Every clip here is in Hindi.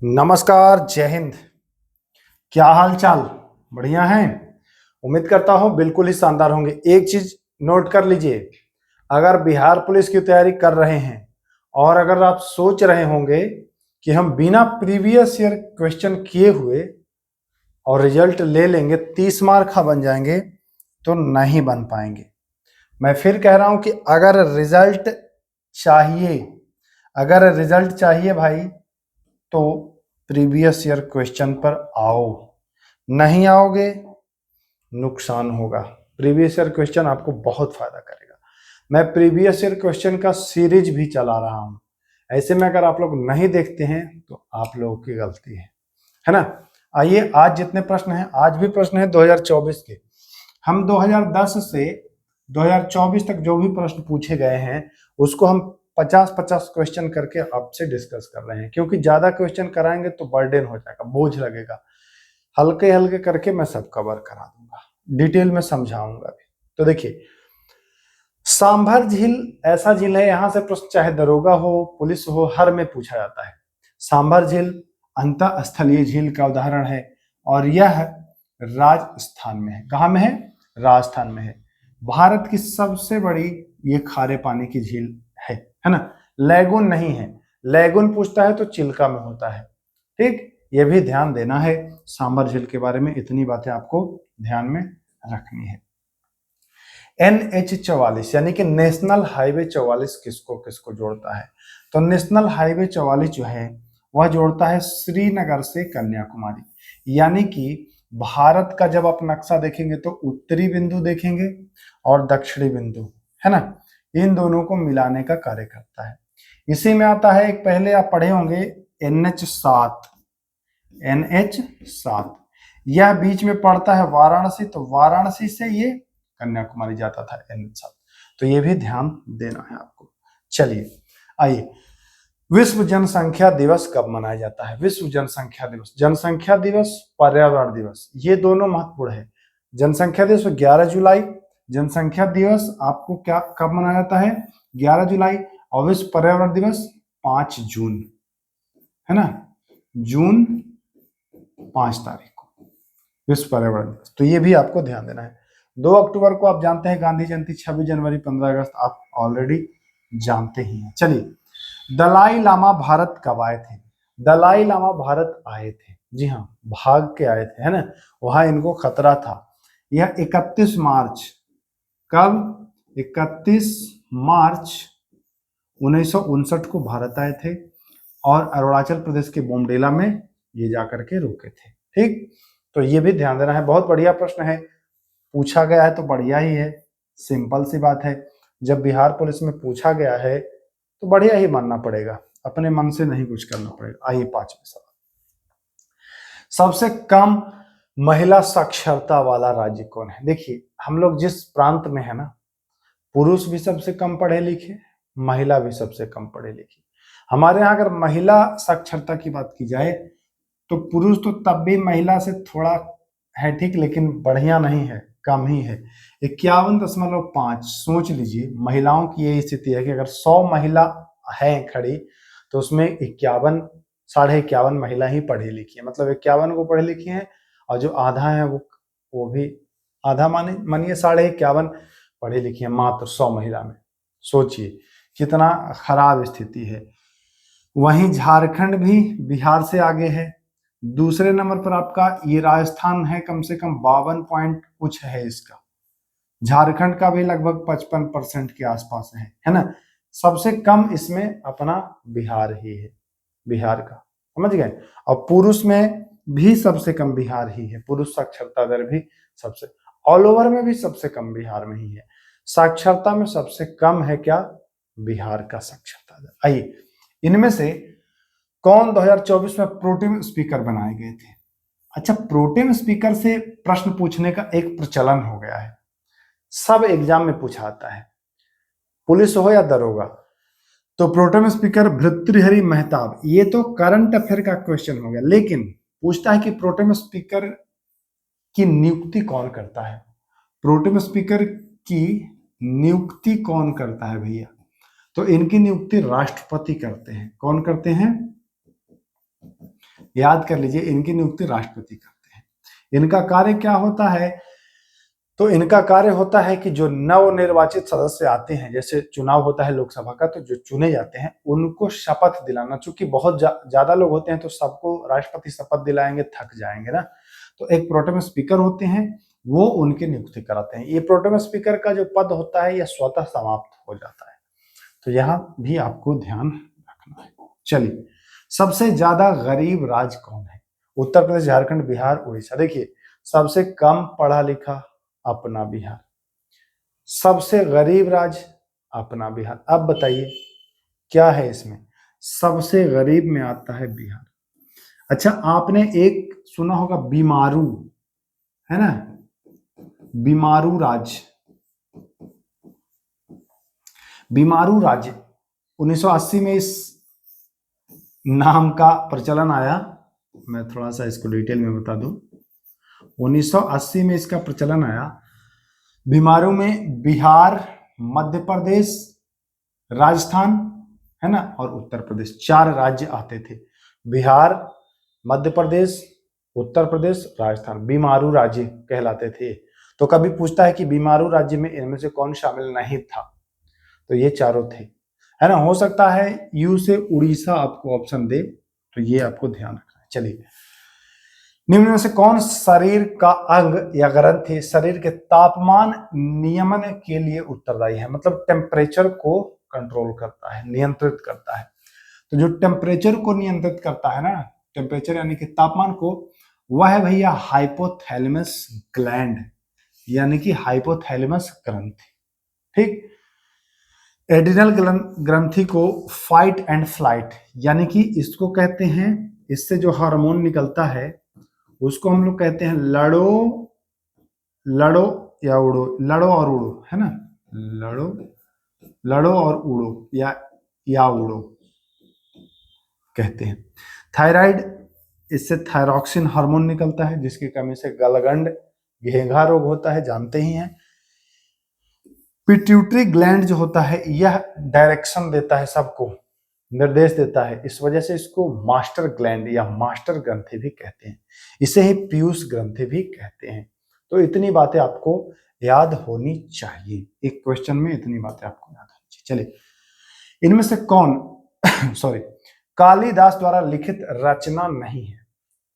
नमस्कार, जय हिंद। क्या हाल चाल? बढ़िया हैं? उम्मीद करता हूं बिल्कुल ही शानदार होंगे। एक चीज नोट कर लीजिए, अगर बिहार पुलिस की तैयारी कर रहे हैं और अगर आप सोच रहे होंगे कि हम बिना प्रीवियस ईयर क्वेश्चन किए हुए और रिजल्ट ले लेंगे 30 मार्क का बन जाएंगे, तो नहीं बन पाएंगे। मैं फिर कह रहा हूं कि चाहिए अगर रिजल्ट चाहिए भाई, तो प्रीवियस ईयर क्वेश्चन पर आओ। नहीं आओगे, नुकसान होगा। प्रीवियस ईयर क्वेश्चन आपको बहुत फायदा करेगा। मैं प्रीवियस ईयर क्वेश्चन का सीरीज भी चला रहा हूं। ऐसे में अगर आप लोग नहीं देखते हैं तो आप लोगों की गलती है ना। आइए, आज जितने प्रश्न हैं, आज भी प्रश्न है 2024 के। हम 2010 से 2024 तक जो भी प्रश्न पूछे गए हैं उसको हम 50-50 क्वेश्चन करके आपसे डिस्कस कर रहे हैं, क्योंकि ज्यादा क्वेश्चन कराएंगे तो बर्डन हो जाएगा, बोझ लगेगा। हल्के हल्के करके मैं सब कवर करा दूंगा, डिटेल में समझाऊंगा भी। तो देखिए, सांभर झील ऐसा झील है, यहां से प्रश्न चाहे दरोगा हो, पुलिस हो, हर में पूछा जाता है। सांभर झील अंतःस्थलीय झील का उदाहरण है और यह राजस्थान में है। कहां में है? राजस्थान में है। भारत की सबसे बड़ी ये खारे पानी की झील है ना। लैगून नहीं है, लैगून पूछता है तो चिल्का में होता है। ठीक, ये भी ध्यान देना है। सांभर झील के बारे में इतनी बातें आपको ध्यान में रखनी है। NH 44 यानी कि नेशनल हाईवे 44 किसको किसको जोड़ता है? तो नेशनल हाईवे 44 जो है वह जोड़ता है श्रीनगर से कन्याकुमारी। यानी कि भारत का जब आप नक्शा देखेंगे तो उत्तरी बिंदु देखेंगे और दक्षिणी बिंदु, है ना, इन दोनों को मिलाने का कार्य करता है। इसी में आता है, एक पहले आप पढ़े होंगे NH 7। यह बीच में पड़ता है वाराणसी, तो वाराणसी से ये कन्याकुमारी जाता था NH 7। तो ये भी ध्यान देना है आपको। चलिए आइए, विश्व जनसंख्या दिवस कब मनाया जाता है? विश्व जनसंख्या दिवस, जनसंख्या दिवस, पर्यावरण दिवस, ये दोनों महत्वपूर्ण है। जनसंख्या दिवस 11 जुलाई। जनसंख्या दिवस आपको क्या कब मनाया जाता है? 11 जुलाई। और विश्व पर्यावरण दिवस 5 जून, है ना, जून 5 तारीख को विश्व पर्यावरण दिवस। तो ये भी आपको ध्यान देना है। 2 अक्टूबर को आप जानते हैं गांधी जयंती, 26 जनवरी, 15 अगस्त आप ऑलरेडी जानते ही हैं। चलिए, दलाई लामा भारत कब आए थे? दलाई लामा भारत आए थे, जी हाँ, भाग के आए थे, है ना। वहां इनको खतरा था। यह 31 मार्च, कब? 31 मार्च 1959 को भारत आए थे और अरुणाचल प्रदेश के बोमडेला में ये जाकर के रुके थे। ठीक, तो ये भी ध्यान देना है। बहुत बढ़िया प्रश्न है, पूछा गया है तो बढ़िया ही है। सिंपल सी बात है, जब बिहार पुलिस में पूछा गया है तो बढ़िया ही मानना पड़ेगा, अपने मन से नहीं कुछ करना पड़ेगा। आइए, 5वां सवाल, सबसे कम महिला साक्षरता वाला राज्य कौन है? देखिए, हम लोग जिस प्रांत में है ना, पुरुष भी सबसे कम पढ़े लिखे, महिला भी सबसे कम पढ़े लिखे। हमारे यहाँ अगर महिला साक्षरता की बात की जाए तो पुरुष तो तब भी महिला से थोड़ा है, ठीक, लेकिन बढ़िया नहीं है, कम ही है। 51.5। सोच लीजिए, महिलाओं की यही स्थिति है कि अगर 100 महिला है खड़ी तो उसमें 51, 51.5 महिला ही पढ़ी लिखी है। मतलब 51 को पढ़ी लिखी है और जो आधा है वो भी आधा, मानिए 51.5 पढ़ी लिखी है मात्र 100 महिला में। सोचिए कितना खराब स्थिति है। वहीं झारखंड भी बिहार से आगे है। दूसरे नंबर पर आपका ये राजस्थान है, कम से कम 52 पॉइंट कुछ है इसका। झारखंड का भी लगभग 55% के आसपास है ना। सबसे कम इसमें अपना बिहार ही है, बिहार का, समझ गए। और पुरुष में भी सबसे कम बिहार ही है, पुरुष साक्षरता दर भी सबसे, ऑल ओवर में भी सबसे कम बिहार में ही है। साक्षरता में सबसे कम है क्या? बिहार का साक्षरता दर। आइए, इनमें से कौन 2024 में प्रोटेम स्पीकर बनाए गए थे? अच्छा, प्रोटेम स्पीकर से प्रश्न पूछने का एक प्रचलन हो गया है, सब एग्जाम में पूछा आता है, पुलिस हो या दरोगा। तो प्रोटेम स्पीकर भर्तृहरि मेहताब, ये तो करंट अफेयर का क्वेश्चन हो गया, लेकिन पूछता है कि प्रोटेम स्पीकर की नियुक्ति कौन करता है? प्रोटेम स्पीकर की नियुक्ति कौन करता है भैया? तो इनकी नियुक्ति राष्ट्रपति करते हैं। कौन करते हैं? याद कर लीजिए, इनकी नियुक्ति राष्ट्रपति करते हैं। इनका कार्य क्या होता है? तो इनका कार्य होता है कि जो नवनिर्वाचित सदस्य आते हैं, जैसे चुनाव होता है लोकसभा का, तो जो चुने जाते हैं उनको शपथ दिलाना। चूंकि बहुत ज्यादा लोग होते हैं तो सबको राष्ट्रपति शपथ दिलाएंगे, थक जाएंगे ना। तो एक प्रोटेम स्पीकर होते हैं, वो उनकी नियुक्ति कराते हैं। ये प्रोटेम स्पीकर का जो पद होता है यह स्वतः समाप्त हो जाता है, तो यहां भी आपको ध्यान रखना है। चलिए, सबसे ज्यादा गरीब राज्य कौन है? उत्तर प्रदेश, झारखंड, बिहार, उड़ीसा। देखिए, सबसे कम पढ़ा लिखा अपना बिहार, सबसे गरीब राज्य अपना बिहार। अब बताइए क्या है इसमें? सबसे गरीब में आता है बिहार। अच्छा, आपने एक सुना होगा बीमारू, है ना, बीमारू राज्य। बीमारू राज्य 1980 में इस नाम का प्रचलन आया। मैं थोड़ा सा इसको डिटेल में बता दूं। 1980 में इसका प्रचलन आया। बीमारू में बिहार, मध्य प्रदेश, राजस्थान, है ना, और उत्तर प्रदेश, 4 राज्य आते थे। बिहार, मध्य प्रदेश, उत्तर प्रदेश, राजस्थान बीमारू राज्य कहलाते थे। तो कभी पूछता है कि बीमारू राज्य में इनमें से कौन शामिल नहीं था, तो ये चारों थे, है ना। हो सकता है यू से उड़ीसा आपको ऑप्शन दे, तो ये आपको ध्यान रखना है। चलिए, निम्न में से कौन शरीर का अंग या ग्रंथि शरीर के तापमान नियमन के लिए उत्तरदायी है? मतलब टेम्परेचर को कंट्रोल करता है, नियंत्रित करता है। तो जो टेम्परेचर को नियंत्रित करता है ना, टेम्परेचर यानी कि तापमान को, वह है भैया हाइपोथैलेमस ग्लैंड, यानी कि हाइपोथैलेमस ग्रंथि। ठीक। एड्रिनल ग्रंथि को फाइट एंड फ्लाइट, यानी कि इसको कहते हैं, इससे जो हार्मोन निकलता है उसको हम लोग कहते हैं लड़ो, लड़ो या उड़ो, लड़ो और उड़ो, है ना, लड़ो, लड़ो और उड़ो, या उड़ो कहते हैं। थायराइड, इससे थायरॉक्सिन हार्मोन निकलता है, जिसकी कमी से गलगंड, घेंघा रोग होता है, जानते ही हैं। पिट्यूटरी ग्लैंड जो होता है यह डायरेक्शन देता है, सबको निर्देश देता है, इस वजह से इसको मास्टर ग्लैंड या मास्टर ग्रंथि भी कहते हैं। इसे ही पीयूष ग्रंथि भी कहते हैं। तो इतनी बातें आपको याद होनी चाहिए, एक क्वेश्चन में इतनी बातें आपको याद होनी चाहिए। चलिए, इनमें से कौन सॉरी कालिदास द्वारा लिखित रचना नहीं है?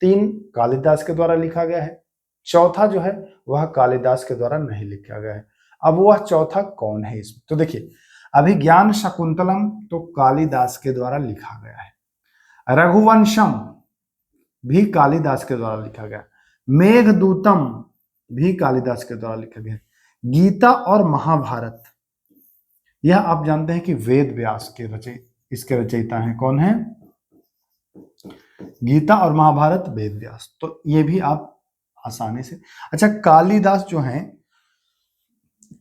3 कालिदास के द्वारा लिखा गया है, चौथा जो है वह कालिदास के द्वारा नहीं लिखा गया है। अब वह चौथा कौन है इसमें? तो देखिए, अभिज्ञान शकुंतलम तो कालिदास के द्वारा लिखा गया है, रघुवंशम भी कालिदास के द्वारा लिखा गया, मेघदूतम भी कालिदास के द्वारा लिखा गया, गीता और महाभारत यह आप जानते हैं कि वेद व्यास के इसके रचयिता हैं। कौन है? गीता और महाभारत वेद व्यास। तो ये भी आप आसानी से। अच्छा, कालिदास जो हैं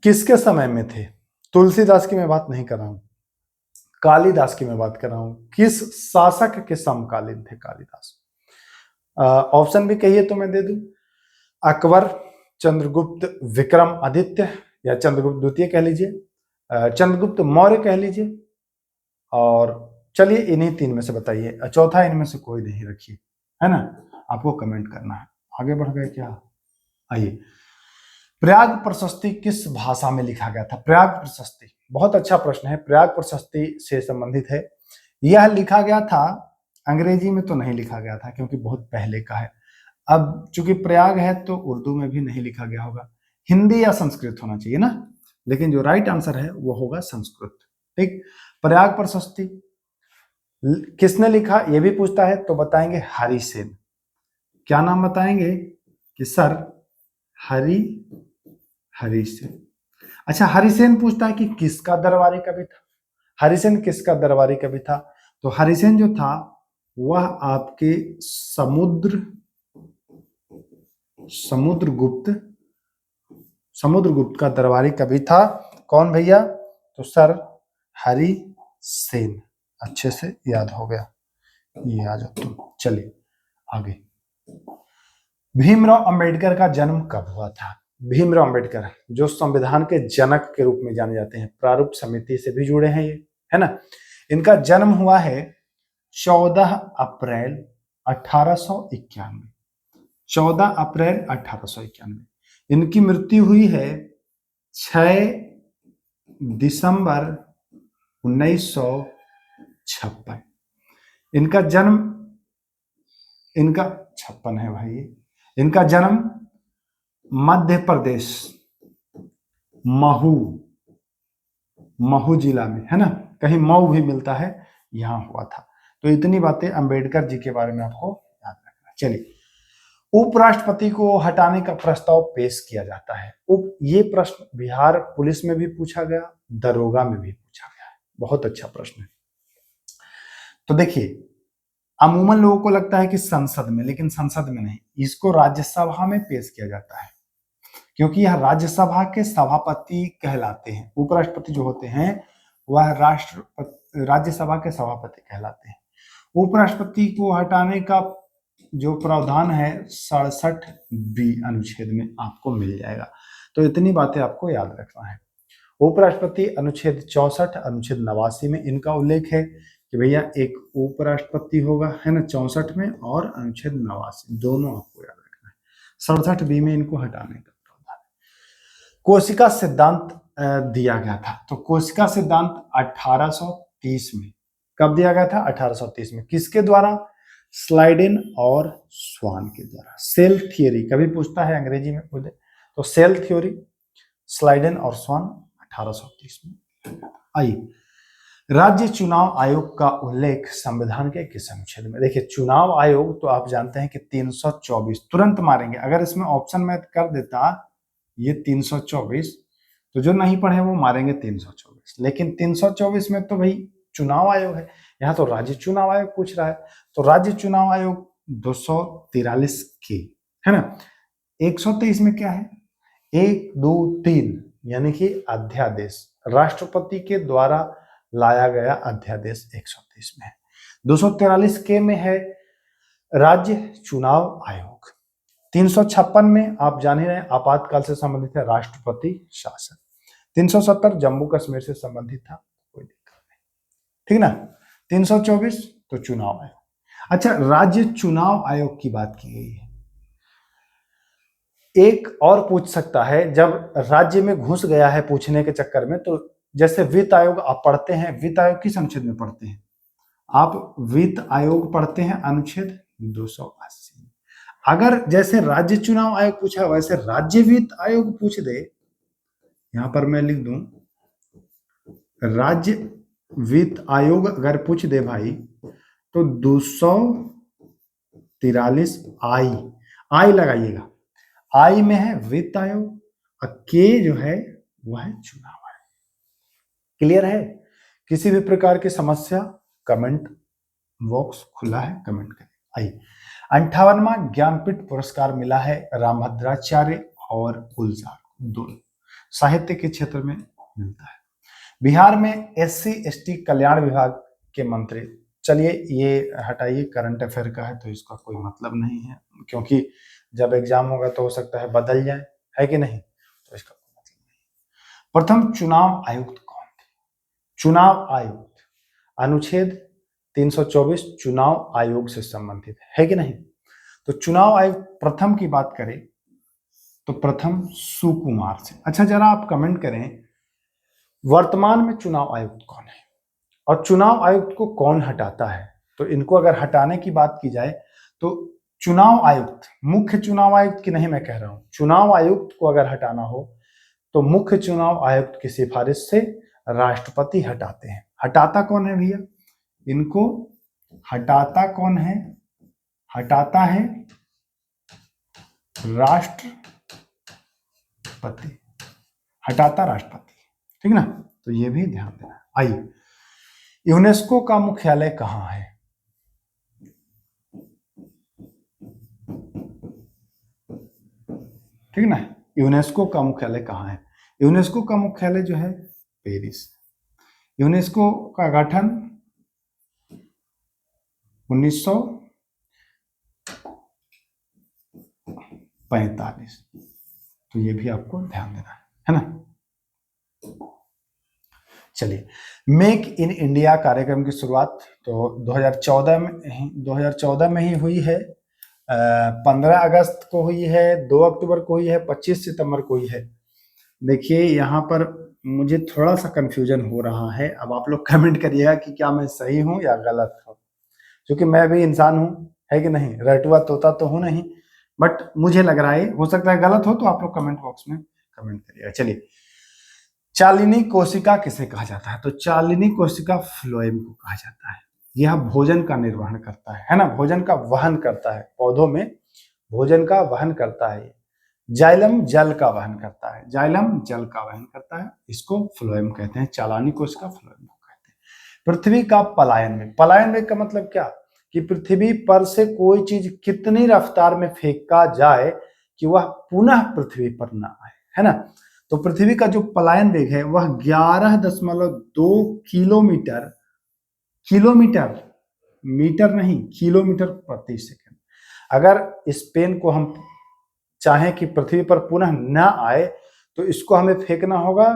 किसके समय में थे? तुलसीदास की मैं बात नहीं कर रहा हूं, कालिदास की मैं बात कर रहा हूं। किस शासक के समकालीन थे कालिदास? ऑप्शन भी कहिए तो मैं दे दूं। अकबर, चंद्रगुप्त विक्रम आदित्य, या चंद्रगुप्त द्वितीय कह लीजिए, चंद्रगुप्त मौर्य कह लीजिए, और चलिए इन्हीं 3 में से बताइए, चौथा इनमें से कोई नहीं रखिए, है ना। आपको कमेंट करना है। आगे बढ़ गए क्या? आइए, प्रयाग प्रशस्ति किस भाषा में लिखा गया था? प्रयाग प्रशस्ति बहुत अच्छा प्रश्न है, प्रयाग प्रशस्ति से संबंधित है। यह लिखा गया था, अंग्रेजी में तो नहीं लिखा गया था क्योंकि बहुत पहले का है। अब चूंकि प्रयाग है तो उर्दू में भी नहीं लिखा गया होगा, हिंदी या संस्कृत होना चाहिए ना, लेकिन जो राइट आंसर है वो होगा संस्कृत। ठीक। प्रयाग प्रशस्ति किसने लिखा ये भी पूछता है, तो बताएंगे हरिसेन। क्या नाम बताएंगे? कि सर हरिसेन। अच्छा, हरिसेन पूछता है कि किसका दरबारी कवि था? हरिसेन किसका दरबारी कवि था? तो हरिसेन जो था वह आपके समुद्रगुप्त का दरबारी कवि था। कौन भैया? तो सर हरिसेन। अच्छे से याद हो गया, ये आ जाओ तुम। चलिए आगे, भीमराव अंबेडकर का जन्म कब हुआ था? भीमराव अंबेडकर जो संविधान के जनक के रूप में जाने जाते हैं, प्रारूप समिति से भी जुड़े हैं ये, है ना। इनका जन्म हुआ है 14 अप्रैल 1891, 14 अप्रैल 1891। इनकी मृत्यु हुई है 6 दिसंबर 1956। इनका जन्म, इनका 56 है भाई। इनका जन्म मध्य प्रदेश महू जिला में, है ना, कहीं मऊ भी मिलता है, यहां हुआ था। तो इतनी बातें अंबेडकर जी के बारे में आपको याद रखना। चलिए, उपराष्ट्रपति को हटाने का प्रस्ताव पेश किया जाता है। ये प्रश्न बिहार पुलिस में भी पूछा गया, दरोगा में भी पूछा गया है। बहुत अच्छा प्रश्न है। तो देखिए, अमूमन लोगों को लगता है कि संसद में, लेकिन संसद में नहीं, इसको राज्यसभा में पेश किया जाता है, क्योंकि यह राज्यसभा के सभापति कहलाते हैं। उपराष्ट्रपति जो होते हैं वह राज्यसभा के सभापति कहलाते हैं। उपराष्ट्रपति को हटाने का जो प्रावधान है 67B अनुच्छेद में आपको मिल जाएगा। तो इतनी बातें आपको याद रखना है। उपराष्ट्रपति अनुच्छेद 64, अनुच्छेद 89 में इनका उल्लेख है कि भैया एक उपराष्ट्रपति होगा, है ना, 64 में, और अनुच्छेद 89 दोनों आपको याद रखना है। 67B में इनको हटाने का प्रावधान है। कोशिका सिद्धांत दिया गया था। तो कोशिका सिद्धांत 1830 में, कब दिया गया था? 1830 में। किसके द्वारा? स्लाइडेन और स्वान के द्वारा। सेल थियोरी कभी पूछता है अंग्रेजी में पूछे तो सेल थ्योरी, स्लाइडेन और स्वान 1830 में। आइए, राज्य चुनाव आयोग का उल्लेख संविधान के किस अनुच्छेद में? देखिए, चुनाव आयोग तो आप जानते हैं कि 324, तुरंत मारेंगे। अगर इसमें ऑप्शन में कर देता ये 324, तो जो नहीं पढ़े वो मारेंगे 324, लेकिन 324 में तो भाई चुनाव आयोग है, यहाँ तो राज्य चुनाव आयोग पूछ रहा है। तो राज्य चुनाव आयोग 243 के, है ना। 123 में क्या है? 1, 2, 3 यानी कि अध्यादेश, राष्ट्रपति के द्वारा लाया गया अध्यादेश 123 में है। 243 के में है राज्य चुनाव आयोग। 356 में आप जान ही रहे हैं, आपातकाल से संबंधित है, राष्ट्रपति शासन। 370 जम्मू कश्मीर से संबंधित था, कोई दिक्कत नहीं, ठीक ना। 324 तो चुनाव आयोग। अच्छा, राज्य चुनाव आयोग की बात की गई है। एक और पूछ सकता है, जब राज्य में घुस गया है पूछने के चक्कर में, तो जैसे वित्त आयोग आप पढ़ते हैं, वित्त आयोग किस अनुच्छेद में पढ़ते हैं? आप वित्त आयोग पढ़ते हैं अनुच्छेद 280। अगर जैसे राज्य चुनाव आयोग पूछा वैसे राज्य वित्त आयोग पूछ दे, यहां पर मैं लिख दूं राज्य वित्त आयोग अगर पूछ दे भाई, तो 243 आई लगाइएगा। आई में है वित्त आयोग और के जो है वह है चुनाव आयोग। क्लियर है? किसी भी प्रकार की समस्या कमेंट बॉक्स खुला है, कमेंट करें। आइए, 58वां ज्ञानपीठ पुरस्कार मिला है रामभद्राचार्य और गुलजार, दोनों साहित्य के क्षेत्र में मिलता है। बिहार में SC/ST कल्याण विभाग के मंत्री, चलिए ये हटाइए, करंट अफेयर का है तो इसका कोई मतलब नहीं है, क्योंकि जब एग्जाम होगा तो हो सकता है बदल जाए, है कि नहीं, तो इसका कोई मतलब नहीं। प्रथम चुनाव आयुक्त कौन थे? चुनाव आयुक्त अनुच्छेद 324 चुनाव आयोग से संबंधित है कि नहीं? तो चुनाव आयुक्त प्रथम की बात करें तो प्रथम सुकुमार से। अच्छा, जरा आप कमेंट करें वर्तमान में चुनाव आयुक्त कौन है और चुनाव आयुक्त को कौन हटाता है? तो इनको अगर हटाने की बात की जाए तो चुनाव आयुक्त, मुख्य चुनाव आयुक्त की नहीं मैं कह रहा हूं, चुनाव आयुक्त को अगर हटाना हो तो मुख्य चुनाव आयुक्त की सिफारिश से राष्ट्रपति हटाते हैं। हटाता कौन है भैया? इनको हटाता कौन है? हटाता है राष्ट्रपति, हटाता राष्ट्रपति, ठीक ना। तो ये भी ध्यान देना। आइए, यूनेस्को का मुख्यालय कहां है? ठीक ना, यूनेस्को का मुख्यालय कहां है? यूनेस्को का मुख्यालय जो है पेरिस। यूनेस्को का गठन 1945, तो ये भी आपको ध्यान देना है ना। चलिए, मेक इन इंडिया कार्यक्रम की शुरुआत तो 2014 में ही हुई है। 15 अगस्त को हुई है, 2 अक्टूबर को हुई है, 25 सितंबर को हुई है। देखिए यहाँ पर मुझे थोड़ा सा कंफ्यूजन हो रहा है, अब आप लोग कमेंट करिएगा कि क्या मैं सही हूँ या गलत हूँ, क्योंकि मैं भी इंसान हूँ, है कि नहीं, रटुआ तोता तो हूँ नहीं, बट मुझे लग रहा है, हो सकता है गलत हो, तो आप लोग कमेंट बॉक्स में कमेंट करिएगा। चलिए, चालिनी कोशिका किसे कहा जाता है? तो चालिनी कोशिका फ्लोएम को कहा जाता है। यह भोजन का निर्वहन करता है ना, भोजन का वहन करता है, पौधों में भोजन का वहन करता है। जाइलम जल का वहन करता है, जाइलम जल का वहन करता है, इसको फ्लोएम कहते हैं, चालानी कोशिका फ्लोएम को कहते हैं। पृथ्वी का पलायन वेग, पलायन वेग का मतलब क्या कि पृथ्वी पर से कोई चीज कितनी रफ्तार में फेंका जाए कि वह पुनः पृथ्वी पर न आए, है ना। तो पृथ्वी का जो पलायन वेग है वह 11.2 किलोमीटर, किलोमीटर, मीटर नहीं, किलोमीटर प्रति सेकंड। अगर इस पेन को हम चाहें कि पृथ्वी पर पुनः न आए तो इसको हमें फेंकना होगा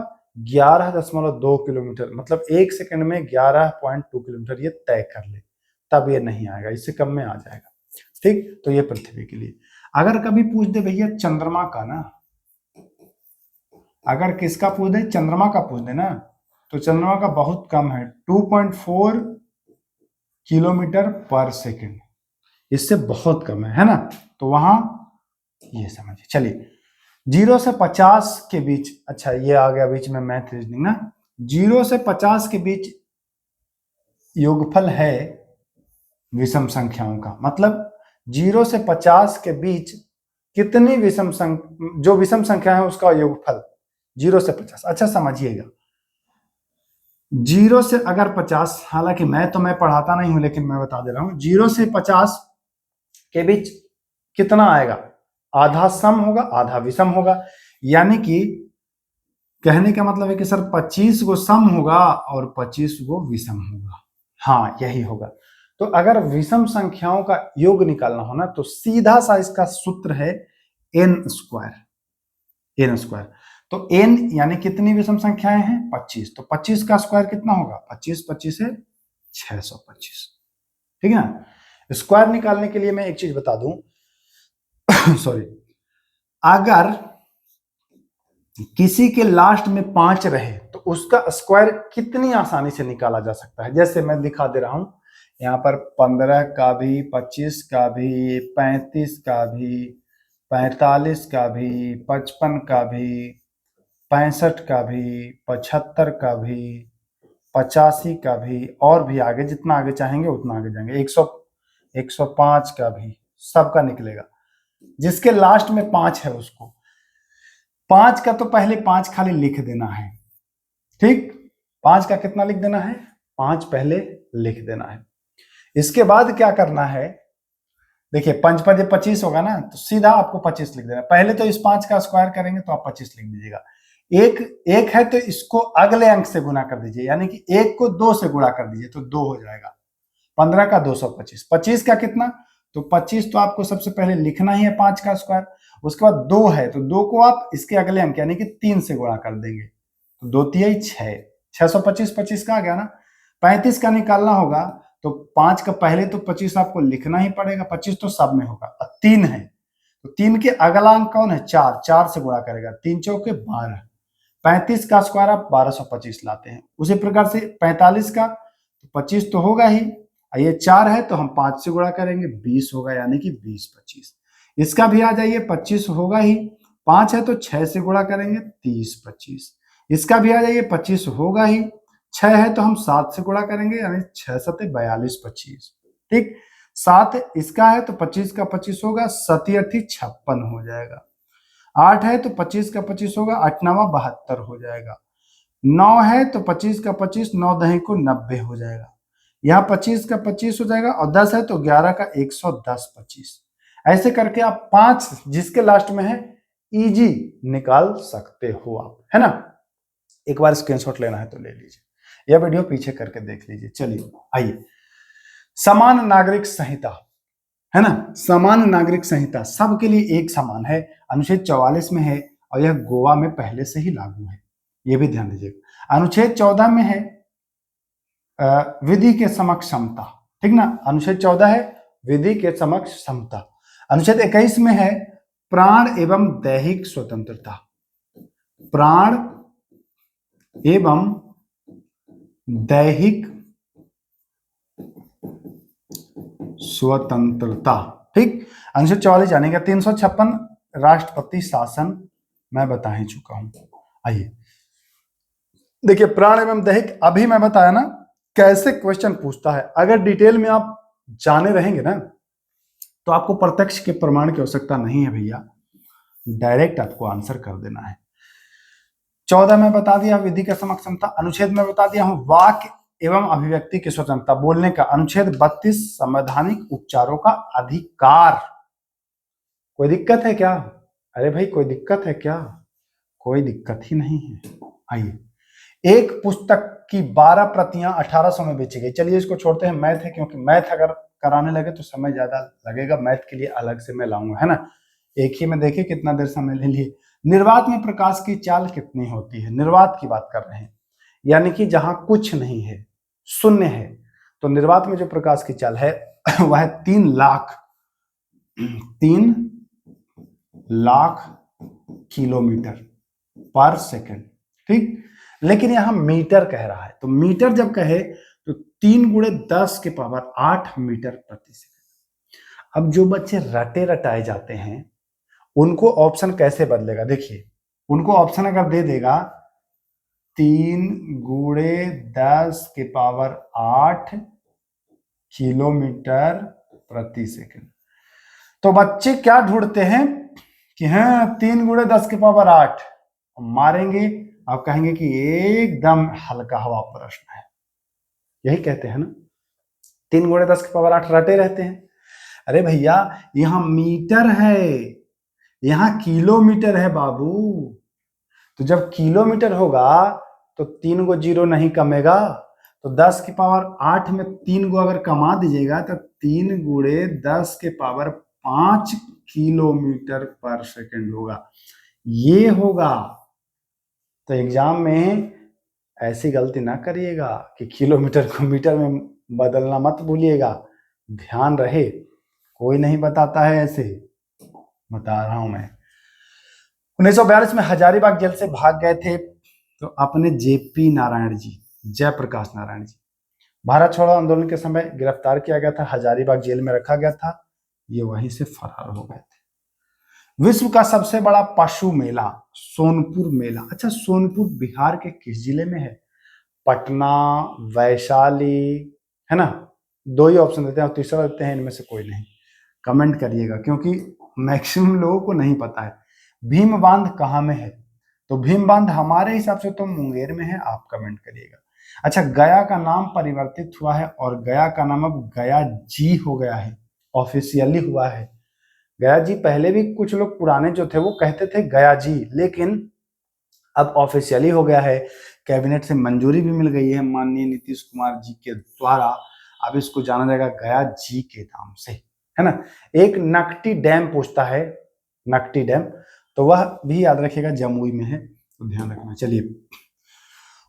11.2 किलोमीटर, मतलब 1 सेकंड में 11.2 किलोमीटर ये तय कर ले, तब ये नहीं आएगा, इससे कम में आ जाएगा। ठीक, तो ये पृथ्वी के लिए। अगर कभी पूछ दे भैया चंद्रमा का ना, अगर किसका पूछ दे, चंद्रमा का पूछ दे ना, तो चंद्रमा का बहुत कम है, 2.4 किलोमीटर पर सेकंड, इससे बहुत कम है ना। तो वहां ये समझिए। चलिए, 0 से 50 के बीच, अच्छा ये आ गया बीच में मैथ रीजनिंग ना, 0 से 50 के बीच योगफल है विषम संख्याओं का, मतलब 0 से 50 के बीच कितनी जो विषम संख्या है उसका योगफल 0 से 50। अच्छा समझिएगा, 0 से अगर 50, हालांकि मैं पढ़ाता नहीं हूं लेकिन मैं बता दे रहा हूं, 0 से 50 के बीच कितना आएगा, आधा सम होगा आधा विषम होगा, यानी कि कहने का मतलब है कि सर 25 गो सम होगा और 25 गो विषम होगा। हाँ यही होगा। तो अगर विषम संख्याओं का योग निकालना हो ना, तो सीधा सा इसका सूत्र है n स्क्वायर, n स्क्वायर। तो n यानी कितनी विषम संख्याएं हैं, 25, तो 25 का स्क्वायर कितना होगा, 25 25 है 625, ठीक है ना। स्क्वायर निकालने के लिए मैं एक चीज बता दूं सॉरी, अगर किसी के लास्ट में 5 रहे तो उसका स्क्वायर कितनी आसानी से निकाला जा सकता है, जैसे मैं दिखा दे रहा हूं यहाँ पर, 15 का भी, 25 का भी, 35 का भी, 45 का भी, 55 का भी, 65 का भी, 75 का भी, 85 का भी, और भी आगे जितना आगे चाहेंगे उतना आगे जाएंगे, 105 का भी, सबका निकलेगा। जिसके लास्ट में 5 है उसको 5 का तो पहले 5 खाली लिख देना है, ठीक, 5 का कितना लिख देना है, 5 पहले लिख देना है। इसके बाद क्या करना है, देखिए 5 5 25 होगा ना, तो सीधा आपको 25 लिख देना। पहले तो इस 5 का स्क्वायर करेंगे तो आप 25 लिख दीजिएगा। एक है तो इसको अगले अंक से गुना कर दीजिए, यानी कि 1 को 2 से गुणा कर दीजिए तो 2 हो जाएगा। 15 का 225, 25 का कितना, तो 25 तो आपको सबसे पहले लिखना ही है 5 का स्क्वायर, उसके बाद 2 है तो 2 को आप इसके अगले अंक यानी कि 3 से गुणा कर देंगे, तो 2 3 6, 625, 25 का आ गया ना। 35 का निकालना होगा तो 5 का पहले तो 25 आपको लिखना ही पड़ेगा, 25 तो सब में होगा, और 3 है तो 3 के अगला अंक कौन है, 4, 4 से गुणा करेगा, 3 चौके 12, 35 का स्क्वायर आप 1225 लाते हैं। उसी प्रकार से 45 का, तो 25 तो होगा ही, ये 4 है तो हम 5 से गुणा करेंगे, 20 होगा, यानी कि 20 25। इसका भी आ जाइए, 25 होगा ही, 5 है तो 6 से गुणा करेंगे, 30 25। इसका भी आ जाइए, 25 होगा ही, 6 है तो हम 7 से गुणा करेंगे, यानी 6 7 42 25, ठीक। 7 इसका है तो 25 का 25 होगा, 7 8 56 हो जाएगा। 8 है तो 25 का 25 होगा, 8 9 72 हो जाएगा। 9 है तो 25 का 25, 9 दही को 90 हो जाएगा। यहाँ 25 का 25 हो जाएगा, और 10 है तो 11 का 110 25। ऐसे करके आप 5 जिसके लास्ट में है इजी निकाल सकते हो आप, है ना। एक बार स्क्रीनशॉट लेना है तो ले लीजिए, यह वीडियो पीछे करके देख लीजिए। चलिए आइए, समान नागरिक संहिता, है ना, समान नागरिक संहिता सबके लिए एक समान है, अनुच्छेद 44 में है, और यह गोवा में पहले से ही लागू है, यह भी ध्यान दीजिएगा। अनुच्छेद 14 में है विधि के समक्ष समता, ठीक ना। अनुच्छेद 14 है विधि के समक्ष समता। अनुच्छेद 21 में है प्राण एवं दैहिक स्वतंत्रता। प्राण एवं दैहिक स्वतंत्रता, ठीक। अनुच्छेद 44 जानेगा। 356 राष्ट्रपति शासन मैं बता ही चुका हूं। आइए देखिए, प्राण एवं दैहिक अभी मैं बताया ना कैसे क्वेश्चन पूछता है। अगर डिटेल में आप जाने रहेंगे ना तो आपको प्रत्यक्ष के प्रमाण की आवश्यकता नहीं है भैया, डायरेक्ट आपको आंसर कर देना है। 14 में बता दिया विधि का समक्ष समता। अनुच्छेद में बता दिया हूं वाक्य एवं अभिव्यक्ति की स्वतंत्रता, बोलने का। अनुच्छेद 32 संवैधानिक उपचारों का अधिकार। कोई दिक्कत है क्या? अरे भाई कोई दिक्कत है क्या? कोई दिक्कत ही नहीं है। आइए, एक पुस्तक की 12 प्रतियां 1800 में बेची गई। चलिए इसको छोड़ते हैं, मैथ है, क्योंकि मैथ अगर कराने लगे तो समय ज्यादा लगेगा, मैथ के लिए अलग से मैं लाऊंगा, है ना। एक ही में देखिए कितना देर समय ले लिए। निर्वात में प्रकाश की चाल कितनी होती है? निर्वात की बात कर रहे हैं, यानी कि जहां कुछ नहीं है, शून्य है, तो निर्वात में जो प्रकाश की चाल है वह है 3 लाख किलोमीटर पर सेकंड, ठीक। लेकिन यहां मीटर कह रहा है, तो मीटर जब कहे तो 3 गुणे 10 के पावर 8 मीटर प्रति सेकंड। अब जो बच्चे रटे रटाए जाते हैं उनको ऑप्शन कैसे बदलेगा? देखिए, उनको ऑप्शन अगर दे देगा 3 गुणे 10 के पावर 8 किलोमीटर प्रति सेकंड, तो बच्चे क्या ढूंढते हैं कि हाँ 3 गुणे 10 के पावर 8 मारेंगे, आप कहेंगे कि एकदम हल्का हवा प्रश्न है। यही कहते हैं ना, 3 गुणे 10 के पावर 8 रटे रहते हैं। अरे भैया यहां मीटर है, यहां किलोमीटर है बाबू। तो जब किलोमीटर होगा तो 3 गो जीरो नहीं कमेगा, तो 10 की पावर 8 में 3 गो अगर कमा दीजिएगा तो 3 गुणे 10 के पावर 5 किलोमीटर पर सेकंड होगा, ये होगा। तो एग्जाम में ऐसी गलती ना करिएगा कि किलोमीटर को मीटर में बदलना मत भूलिएगा, ध्यान रहे। कोई नहीं बताता है ऐसे, बता रहा हूं मैं। 1942 में हजारीबाग जेल से भाग गए थे तो अपने जेपी नारायण जी, जयप्रकाश नारायण जी। भारत छोड़ो आंदोलन के समय गिरफ्तार किया गया था, हजारीबाग जेल में रखा गया था, ये वहीं से फरार हो गए थे। विश्व का सबसे बड़ा पशु मेला सोनपुर मेला। अच्छा, सोनपुर बिहार के किस जिले में है? पटना, वैशाली, है ना। 2 ही ऑप्शन देते हैं और तीसरा देते हैं, इनमें से कोई नहीं। कमेंट करिएगा क्योंकि मैक्सिमम लोगों को नहीं पता है। भीम बांध कहाँ में है? तो भीम बांध हमारे हिसाब से तो मुंगेर में है, आप कमेंट करिएगा। अच्छा, गया का नाम परिवर्तित हुआ है और गया का नाम अब गया जी हो गया है, ऑफिशियली हुआ है। गया जी पहले भी कुछ लोग पुराने जो थे वो कहते थे गया जी, लेकिन अब ऑफिशियली हो गया है, कैबिनेट से मंजूरी भी मिल गई है माननीय नीतीश कुमार जी के द्वारा। अब इसको जाना जाएगा गया जी के नाम से, है ना। एक नकटी डैम पूछता है, नकटी डैम, तो वह भी याद रखिएगा जमुई में है, तो ध्यान रखना। चलिए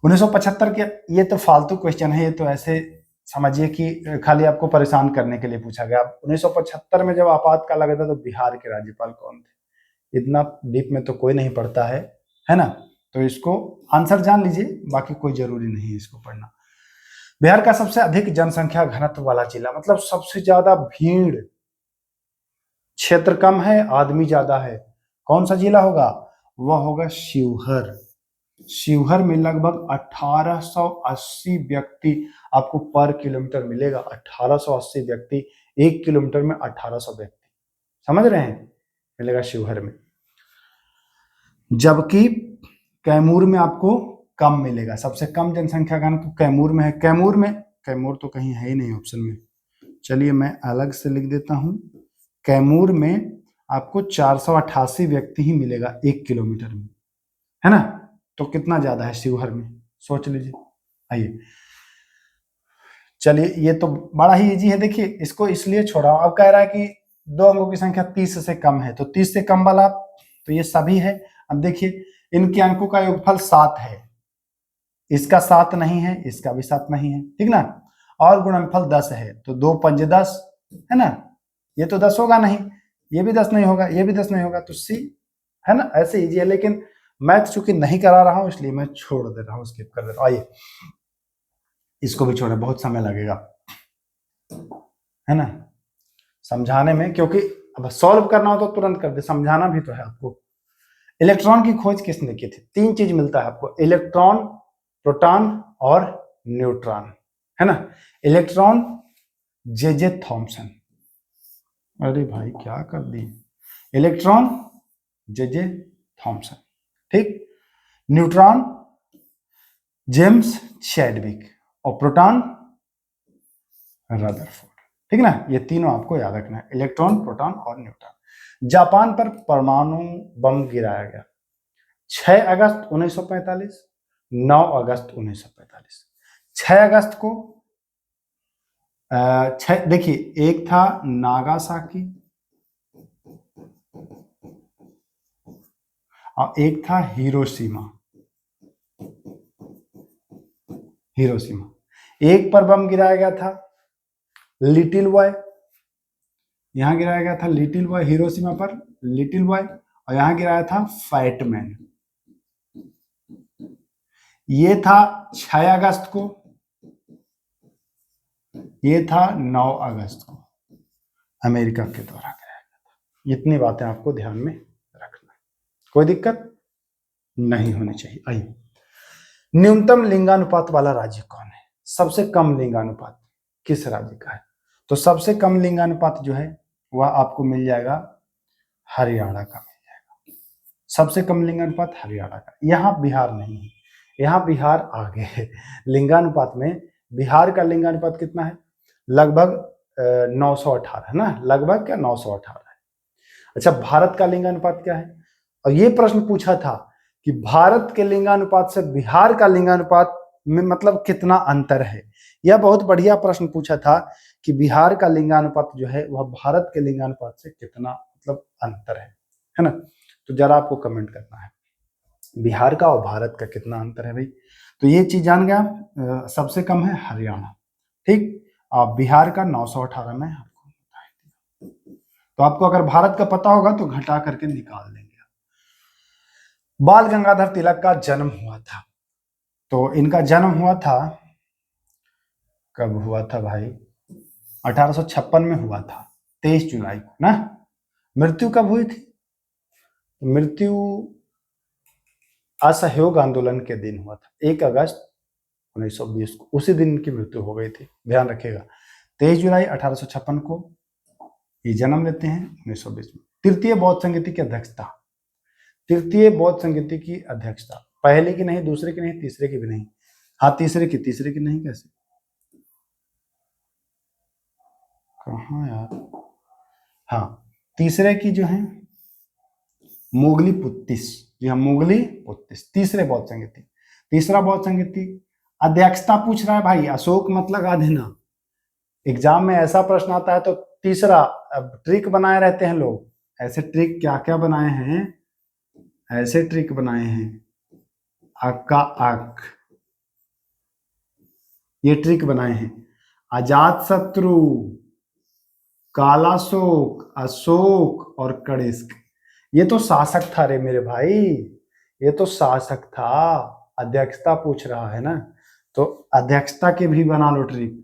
1975 के, ये तो फालतू क्वेश्चन है, ये तो ऐसे समझिए कि खाली आपको परेशान करने के लिए पूछा गया। 1975 में जब आपातकाल लगा था तो बिहार के राज्यपाल कौन थे? इतना डीप में तो कोई नहीं पढ़ता है ना। तो इसको आंसर जान लीजिए, बाकी कोई जरूरी नहीं है इसको पढ़ना। बिहार का सबसे अधिक जनसंख्या घनत्व वाला जिला, मतलब सबसे ज्यादा भीड़, क्षेत्र कम है आदमी ज्यादा है, कौन सा जिला होगा? वह होगा शिवहर। शिवहर में लगभग 1880 व्यक्ति आपको पर किलोमीटर मिलेगा। 1880 व्यक्ति, 1 किलोमीटर में 1800 व्यक्ति, समझ रहे हैं, मिलेगा शिवहर में। जबकि कैमूर में आपको कम मिलेगा, सबसे कम जनसंख्या घनत्व कैमूर में है। कैमूर तो कहीं है ही नहीं ऑप्शन में, चलिए मैं अलग से लिख देता हूं। कैमूर में आपको 488 व्यक्ति ही मिलेगा 1 किलोमीटर में, है ना। तो कितना ज्यादा है शिवहर में, सोच लीजिए। आइए चलिए, ये तो बड़ा ही इजी है, देखिए इसको इसलिए छोड़ा। अब कह रहा है कि 2 अंकों की संख्या 30 से कम है, तो 30 से कम वाला तो ये सभी है। अब देखिए इनके अंकों का योगफल 7 है, इसका 7 नहीं है, इसका भी 7 नहीं है, ठीक ना। और गुणनफल 10 है तो 2 पंज 10 है ना, ये तो 10 होगा नहीं, ये भी 10 नहीं होगा, ये भी 10 नहीं होगा, तो सी है ना। ऐसे इजी है, लेकिन मैथ चूंकि नहीं करा रहा हूं इसलिए मैं छोड़ दे रहा हूं, स्किप कर दे रहा हूं। आइए इसको भी छोड़े, बहुत समय लगेगा है ना समझाने में, क्योंकि अब सॉल्व करना हो तो तुरंत कर दे, समझाना भी तो है आपको। इलेक्ट्रॉन की खोज किसने की थी? 3 चीज मिलता है आपको, इलेक्ट्रॉन, प्रोटॉन और न्यूट्रॉन, है ना। इलेक्ट्रॉन जे थॉमसन, अरे भाई क्या कर दिए, इलेक्ट्रॉन जे थॉमसन, ठीक। न्यूट्रॉन जेम्स चैडविक और प्रोटॉन रदरफोर्ड, ठीक ना। ये तीनों आपको याद रखना है, इलेक्ट्रॉन, प्रोटॉन और न्यूट्रॉन। जापान पर परमाणु बम गिराया गया 6 अगस्त 1945, 9 अगस्त 1945। 6 अगस्त को देखिए, एक था नागासाकी और एक था हिरोशिमा। एक पर बम गिराया गया था लिटिल बॉय, यहां गिराया गया था लिटिल बॉय, हिरोशिमा पर लिटिल बॉय, और यहां गिराया था फैटमैन। ये था 6 अगस्त को, ये था 9 अगस्त को अमेरिका के द्वारा गिराया गया था। इतनी बातें आपको ध्यान में रखना है, कोई दिक्कत नहीं होनी चाहिए। आइए, न्यूनतम लिंगानुपात वाला राज्य कौन है? सबसे कम लिंगानुपात किस राज्य का है? तो सबसे कम लिंगानुपात जो है वह आपको मिल जाएगा हरियाणा का, मिल जाएगा सबसे कम लिंगानुपात हरियाणा का। यहाँ बिहार नहीं है, यहाँ बिहार आगे है लिंगानुपात में। बिहार का लिंगानुपात कितना है? लगभग 918 है ना, लगभग क्या 918 है। अच्छा, भारत का लिंगानुपात क्या है? और ये प्रश्न पूछा था कि भारत के लिंगानुपात से बिहार का लिंगानुपात में मतलब कितना अंतर है। यह बहुत बढ़िया प्रश्न पूछा था कि बिहार का लिंगानुपात जो है वह भारत के लिंगानुपात से कितना मतलब अंतर है ना। तो जरा आपको कमेंट करना है बिहार का और भारत का कितना अंतर है भाई। तो ये चीज जान गया, सबसे कम है हरियाणा, ठीक। बिहार का 918 में आपको बता दिया। तो आपको अगर भारत का पता होगा तो घटा करके निकाल देंगे। बाल गंगाधर तिलक का जन्म हुआ था, तो इनका जन्म हुआ था, कब हुआ था भाई? 1856 में हुआ था, 23 जुलाई को ना। मृत्यु कब हुई थी? मृत्यु असहयोग आंदोलन के दिन हुआ था, 1 अगस्त 1920 को, उसी दिन इनकी मृत्यु हो गई थी, ध्यान रखिएगा। 23 जुलाई 1856 को ये जन्म लेते हैं 1920 में। तृतीय बौद्ध संगीति की अध्यक्षता, तृतीय बौद्ध संगीति की अध्यक्षता, पहले की नहीं, दूसरे की नहीं, तीसरे की भी नहीं। हाँ तीसरे की नहीं, कैसे? कहाँ यार? हाँ तीसरे की जो है मोगली पुत्तिस, जी हाँ मोगली पुत्तिस, तीसरे बौद्ध संगीति। तीसरा बौद्ध संगीति अध्यक्षता पूछ रहा है भाई, अशोक मत लगा देना, एग्जाम में ऐसा प्रश्न आता है तो तीसरा। अब ट्रिक बनाए रहते हैं लोग, ऐसे ट्रिक क्या क्या बनाए हैं, ऐसे ट्रिक बनाए हैं, अक्का अक, ये ट्रिक बनाए हैं। अजात शत्रु, कालाशोक, अशोक और कनिष्क, ये तो शासक था रे मेरे भाई, ये तो शासक था। अध्यक्षता पूछ रहा है ना, तो अध्यक्षता के भी बना लो ट्रिक।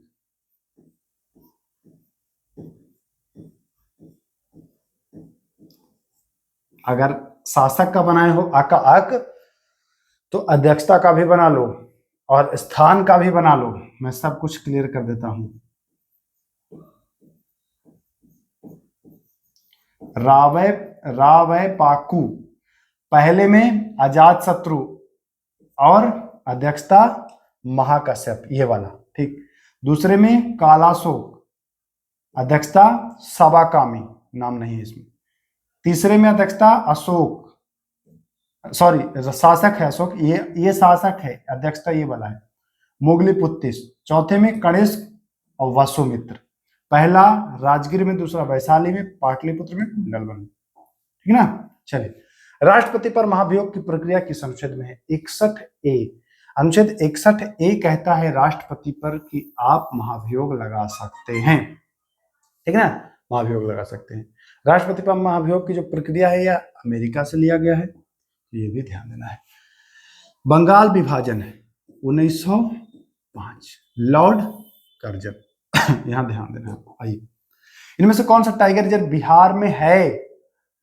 अगर शासक का बनाए हो अका अक, तो अध्यक्षता का भी बना लो और स्थान का भी बना लो। मैं सब कुछ क्लियर कर देता हूं। रावय, रावय पाकू, पहले में अजात शत्रु और अध्यक्षता महाकश्यप, ये वाला, ठीक। दूसरे में कालाशोक, अध्यक्षता सबाकामी, नाम नहीं है इसमें। तीसरे में अध्यक्षता अशोक, सॉरी शासक है अशोक, ये शासक है, अध्यक्षता ये वाला है मोगली पुत्तिस। चौथे में कनिष्क और वसुमित्र, पहला राजगीर में, दूसरा वैशाली में, पाटलिपुत्र में, कुंडलवन में, ठीक ना। चलिए, राष्ट्रपति पर महाभियोग की प्रक्रिया किस अनुच्छेद में है? 61A। अनुच्छेद 61A कहता है राष्ट्रपति पर कि आप महाभियोग लगा सकते हैं, ठीक है ना, महाभियोग लगा सकते हैं। राष्ट्रपति पर महाभियोग की जो प्रक्रिया है यह अमेरिका से लिया गया है, ये भी ध्यान देना है। बंगाल विभाजन है 1905, लॉर्ड कर्जन यहां ध्यान देना है। आइए, इनमें से कौन सा टाइगर रिजर्व बिहार में है?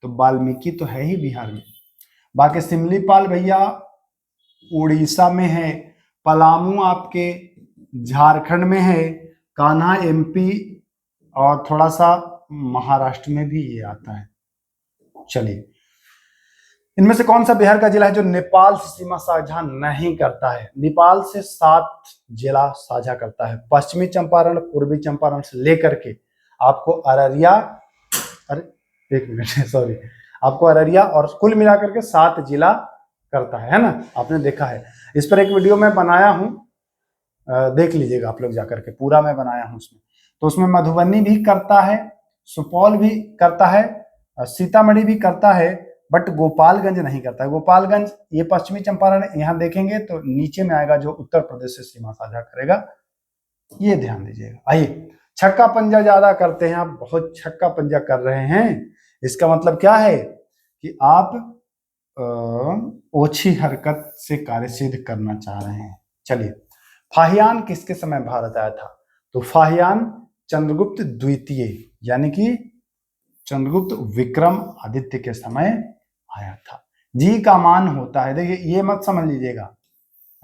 तो वाल्मीकि तो है ही बिहार में, बाकी सिमलीपाल भैया उड़ीसा में है, पलामू आपके झारखंड में है, कान्हा एमपी और थोड़ा सा महाराष्ट्र में भी ये आता है। चलिए, इनमें से कौन सा बिहार का जिला है जो नेपाल से सीमा साझा नहीं करता है? नेपाल से 7 जिला साझा करता है, पश्चिमी चंपारण, पूर्वी चंपारण से लेकर के आपको अररिया, अरे एक मिनट सॉरी, आपको अररिया और कुल मिलाकर के 7 जिला करता है ना, आपने देखा है। इस पर एक वीडियो मैं बनाया हूं, देख लीजिएगा आप लोग जाकर के, पूरा मैं बनाया हूं उसमें। तो उसमें मधुबनी भी करता है, सुपौल भी करता है, सीतामढ़ी भी करता है, बट गोपालगंज नहीं करता है। गोपालगंज ये पश्चिमी चंपारण, यहां देखेंगे तो नीचे में आएगा जो उत्तर प्रदेश से सीमा साझा करेगा, ये ध्यान दीजिएगा। आइए, छक्का पंजा ज्यादा करते हैं आप, बहुत छक्का पंजा कर रहे हैं, इसका मतलब क्या है कि आप ओछी हरकत से कार्य सिद्ध करना चाह रहे हैं। चलिए, फाहियान किसके समय भारत आया था? तो फाहियान चंद्रगुप्त द्वितीय यानी कि चंद्रगुप्त विक्रम आदित्य के समय आया था। जी का मान होता है, देखिए ये मत समझ लीजिएगा,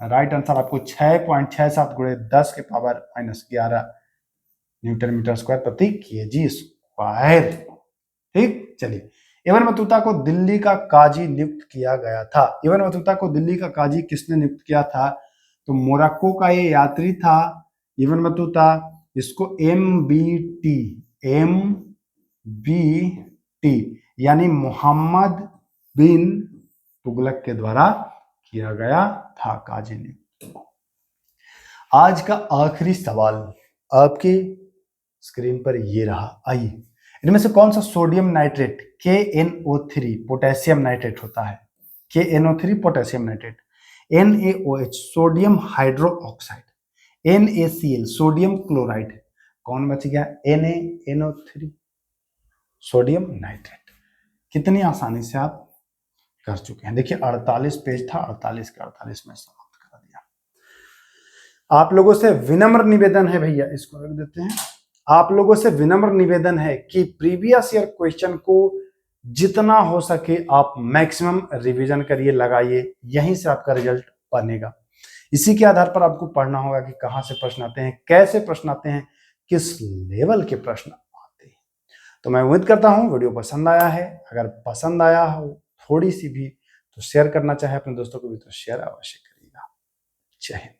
राइट आंसर आपको 6.67 गुणे 10 के पावर -11 न्यूटन मीटर स्क्वायर प्रति केजी स्क्वायर, ठीक। चलिए, इब्न बतूता को दिल्ली का काजी नियुक्त किया गया था। इब्न बतूता को दिल्ली का काजी किसने नियुक्त किया था? तो मोरक्को का ये यात्री था इब्न बतूता, इसको MBT यानी मोहम्मद बिन तुगलक के द्वारा किया गया था काजी नियुक्त। आज का आखिरी सवाल आपकी स्क्रीन पर ये रहा। आइए, इनमें से कौन सा sodium nitrate KNO3 potassium nitrate होता है? KNO3 potassium nitrate, NaOH sodium hydro oxide, NaCl sodium chloride, कौन बच गया? NaNO3 sodium nitrate. कितनी आसानी से आप कर चुके हैं, देखिए 48 पेज था, 48 के 48 में समाप्त कर दिया। आप लोगों से विनम्र निवेदन है भैया, इसको रख देते हैं, आप लोगों से विनम्र निवेदन है कि प्रीवियस ईयर क्वेश्चन को जितना हो सके आप मैक्सिमम रिवीजन करिए, लगाइए, यहीं से आपका रिजल्ट बनेगा। इसी के आधार पर आपको पढ़ना होगा कि कहां से प्रश्न आते हैं, कैसे प्रश्न आते हैं, किस लेवल के प्रश्न आते हैं। तो मैं उम्मीद करता हूं वीडियो पसंद आया है, अगर पसंद आया हो थोड़ी सी भी तो शेयर करना चाहे अपने दोस्तों को भी तो शेयर अवश्य करिएगा। जय हिंद।